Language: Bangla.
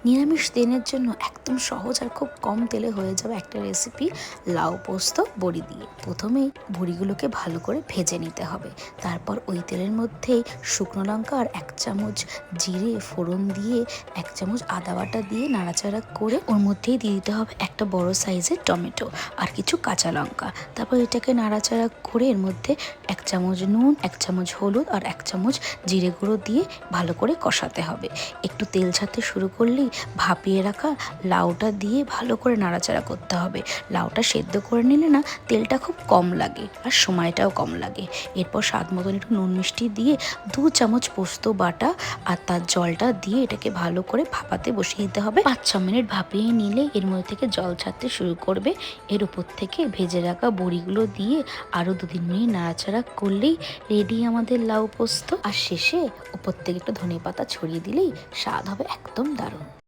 নিরামিষ দিনের জন্য একদম সহজ আর খুব কম তেলে হয়ে যাবে একটা রেসিপি লাউ পোস্ত বড়ি দিয়ে। প্রথমেই বড়িগুলোকে ভালো করে ভেজে নিতে হবে। তারপর ওই তেলের মধ্যেই শুকনো লঙ্কা আর 1 চামচ জিরে ফোড়ন দিয়ে 1 চামচ আদা বাটা দিয়ে নাড়াচাড়া করে ওর মধ্যেই দিয়ে দিতে হবে একটা বড় সাইজের টমেটো আর কিছু কাঁচা লঙ্কা। তারপর এটাকে নাড়াচাড়া করে এর মধ্যে 1 চামচ নুন, 1 চামচ হলুদ আর 1 চামচ জিরে গুঁড়ো দিয়ে ভালো করে কষাতে হবে। একটু তেল ছাড়তে শুরু করলেই ভাপিয়ে রাখা লাউটা দিয়ে ভালো করে নাড়াচাড়া করতে হবে। লাউটা সেদ্ধ করে নিলে না তেলটা খুব কম লাগে আর সময়টাও কম লাগে। এরপর স্বাদ মতন একটু নুন মিষ্টি দিয়ে 2 চামচ পোস্ত বাটা আর তার জলটা দিয়ে এটাকে ভালো করে ভাপাতে বসিয়ে দিতে হবে। 5-6 মিনিট ভাপিয়ে নিলে এর মধ্যে থেকে জল ছাড়তে শুরু করবে। এর উপর থেকে ভেজে রাখা বড়িগুলো দিয়ে আরও 2-3 মিনিট নাড়াচাড়া করলেই রেডি আমাদের লাউ পোস্ত। আর শেষে উপর থেকে একটু ধনেপাতা ছড়িয়ে দিলেই স্বাদ হবে একদম দারুণ।